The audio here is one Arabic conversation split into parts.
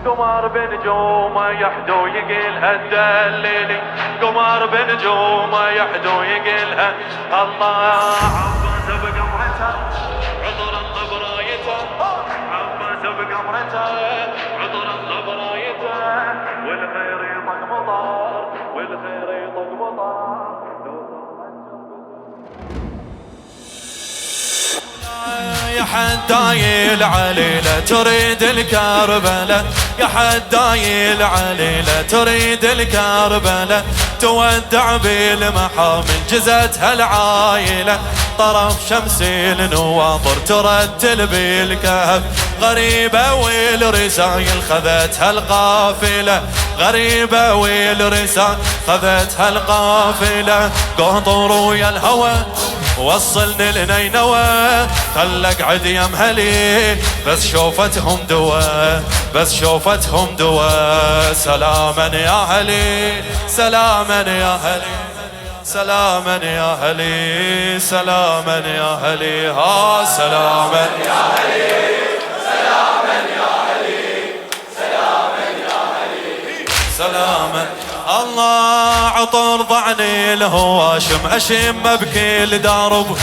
قمر بنجومه يحدو يقيلها الدليلي، قمر بنجومه يحدو يقيلها الله. عباس بقمرته عطر الله برايته، عباس بقمرته عطر الله برايته، والخير يطق مطار والخير يطق مطار. يا حداي العليلة تريد الكربلة، يا حداي العليلة تريد الكربلة، تودع بالمحامل جزتها العايلة، طرف شمسي النواظر ترتل بالكهف، غريبة والرسايل خذتها القافلة، غريبة والرسايل خذتها القافلة. قطر ويا الهوى وصلني لنينوى، خلك عد يا مهلي بس شوفتهم دوا، بس شوفتهم دوا. سلاما يا هلي سلاما يا هلي سلاما يا هلي سلاما يا هلي ها سلاما يا هلي سلاما يا هلي سلاما يا هلي سلاما. الله عطر ضعني الهواشم أشم بكل درب،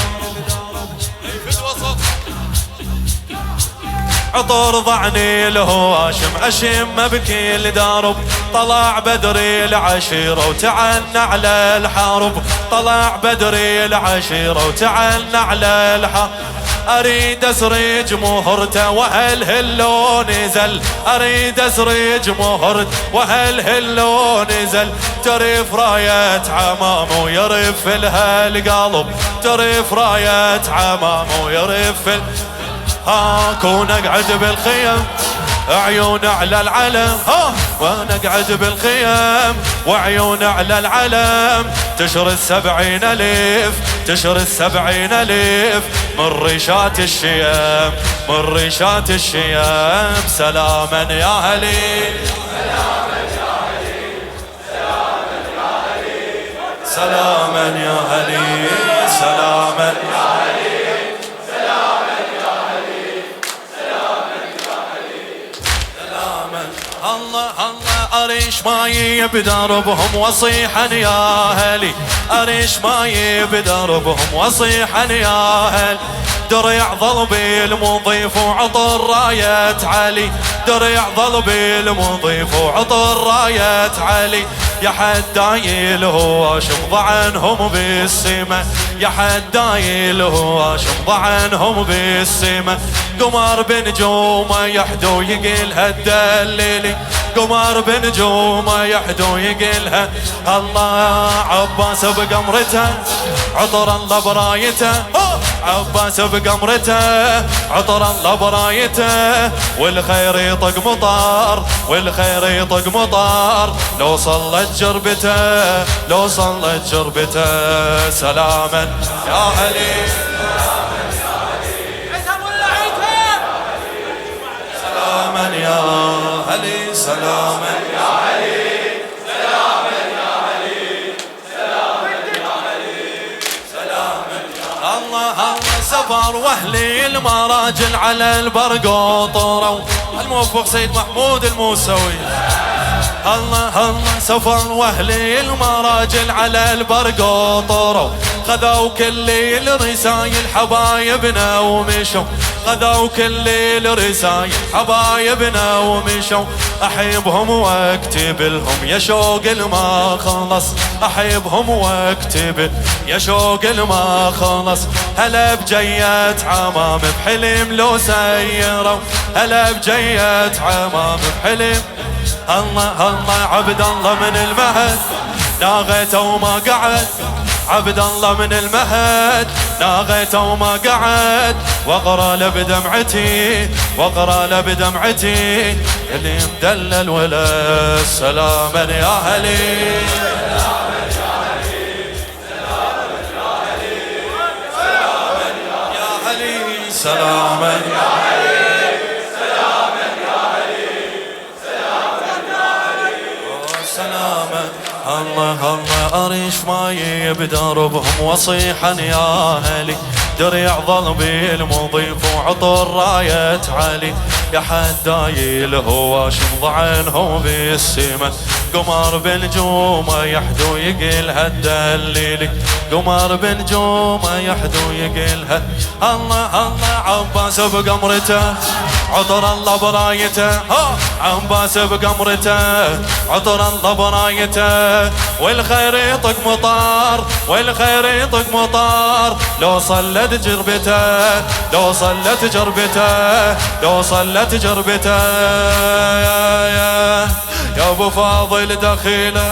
عطر ضعني الهواشم أشم بكل درب، طلع بدري العشيرة وتعنى على الحرب، طلع بدري العشيرة وتعنى على الحرب. أريد أسرج مهرته وهالهلو نزل، أريد أسرج مهرته وهالهلو نزل، ترف راية عمام ويرف لها القلب، ترف راية عمام ويرف كون اقعد بالخيم عيون على العلم، وانا اقعد بالخيم وعيون على العلم، تشر السبعين الف تشر السبعين الف من ريشات الشيم من ريشات الشيم. سلاما يا هلي سلاما يا هلي سلاما يا هلي سلاما يا هلي الله الله. أريش ماي بدربهم وصيحا يا هلي، أريش ماي بدربهم وصيحا يا هلي، درع ضلبي المضيف وعطر راية علي، درع ضلبي المضيف وعطر راية علي. يا حداي الهواشم ضعنهم بالسما، يا حداي الهواشم ضعنهم بالسما، قمر بنجومه يحدو يقيلها الدليلي، قمر بنجومه يحدو يقيلها الله. عباس بقمرته عطر الله برايته، عباس بقمرته عطر الله برايته، والخير يطق مطار والخير يطق مطار، لو صلت جربته لو صلت جربته. سلاما يا هلي سلاما يا هلي سلاما يا هلي سلاما يا هلي سلاما يا هلي سلاما. الله الله سفر واهلي المراجل على البر قطروا، الموفق سيد محمود الموسوي. الله الله سفر واهلي المراجل على البر قطروا، خذوا كل الرسايل حبايبنا ومشوا، خذوا كل الرسايل حبايبنا ومشوا، احبهم واكتب لهم يا شوق الما خلص، احبهم واكتب يا شوق الما خلص. هلا بجية عمام بحلم لو سيروا، هلا بجية عمام بحلم. الله الله عبد الله من المهد ناغيته وما قعد، عبد الله من المهد ناغيته وما قعد، واقرا له بدمعتي واقرا له بدمعتي اللي مدلل ولا. سلاما يا هلي سلاما يا هلي سلاما يا هلي سلاما يا هلي سلاما. الله الله أريش ماي بدربهم وصيحا يا هلي، دريع ظلمي المضيف وعطر راية علي، يا حداي الهواشم ضعنهم بالسما، قمر بنجومه يحدو يقلها الدليلي، قمر بنجومه يحدو يقلها. الله الله عباس بقمرته عطر الله برايته، عباس بقمرته عطر الله برايته، والخير يطق مطار والخير يطق مطار، لو صلت جربته لو صلت جربته لو صلت جربته. يا ابو فاضل دخيله